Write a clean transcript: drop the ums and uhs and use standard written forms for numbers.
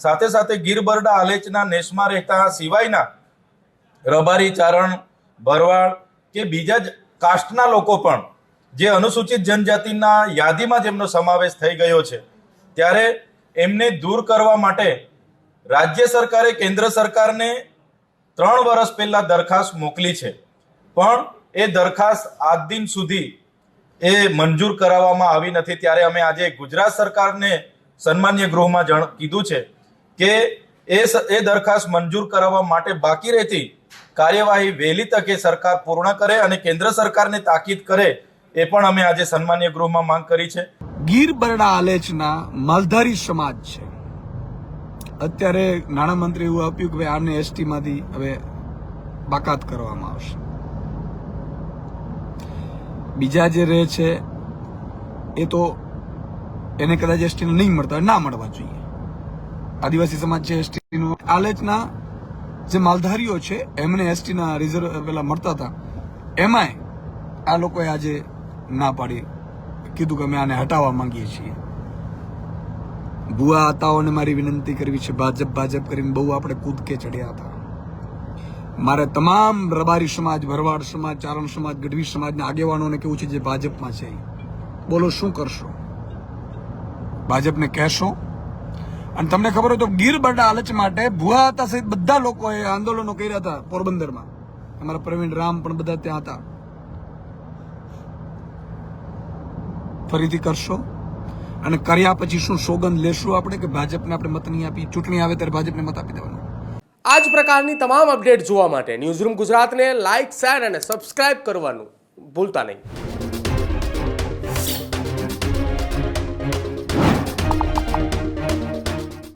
સાથે સાથે ગીર બરડા આલેચના નેસમાં રહેતા સિવાયના રબારી, ચારણ, ભરવાડ કે બીજા જ કાસ્ટના લોકો પણ જે અનુસૂચિત જનજાતિના યાદીમાં જેમનો સમાવેશ થઈ ગયો છે, ત્યારે એમને દૂર કરવા માટે રાજ્ય સરકારે કેન્દ્ર સરકારને 3 વર્ષ પહેલા દરખાસ્ત મોકલી છે, પણ એ દરખાસ્ત આજ દિન સુધી એ મંજૂર કરાવવામાં આવી નથી। ત્યારે અમે આજે ગુજરાત સરકારને સન્માન્ય ગૃહમાં કીધું છે કે એ દરખાસ્ત મંજૂર કરાવવા માટે બાકી રહેતી કાર્યવાહી વહેલી તકે સરકાર પૂર્ણ કરે અને કેન્દ્ર સરકારને તાકીદ કરે, એ પણ અમે આજે સન્માન્ય ગૃહમાં માંગ કરી છે। ગીર બરડા આલેચના માલધારી સમાજ છે, અત્યારે નાણામંત્રી એવું આપ્યું કે આને એસટી માંથી હવે બાકાત કરવામાં આવશે। બીજા જે રહે છે એ તો એને કદાચ એસટી નહીં મળતા, ના મળવા જોઈએ। આદિવાસી સમાજ છે એસટી નો, આલેચના જે માલધારીઓ છે એમને એસટી ના રિઝર્વ પેલા મળતા હતા, એમાંય આ લોકોએ આજે ના પાડી, કીધું કે અમે આને હટાવવા માંગીએ છીએ। ભુવા આતાઓને મારી વિનંતી કરવી છે, ભાજપ કરીને બહુ આપણે કૂદકે ચડ્યા હતા। મારે તમામ રબારી સમાજ, ભરવાડ સમાજ, ચારણ સમાજ, ગઢવી સમાજના આગેવાનોને કેવું છે જે ભાજપમાં છે, બોલો શું કરશો? ભાજપને કહેશો? અને તમને ખબર હોય તો ગીર બરડા આલેચ માટે ભુવા હતા સહિત બધા લોકોએ આંદોલનો કર્યા હતા પોરબંદરમાં, અમારા પ્રવીણ રામ પણ બધા ત્યાં હતા। ફરીથી કરશો? અને કર્યા પછી શું સોગંદ લેશું આપણે કે ભાજપને આપણે મત નહીં આપી, ચૂંટણી આવે ત્યારે ભાજપને મત આપી દેવાનો? આ જ પ્રકારની તમામ અપડેટ જોવા માટે ન્યૂઝરૂમ ગુજરાતને લાઇક, શેર અને સબસ્ક્રાઇબ કરવાનું ભૂલતા નહીં।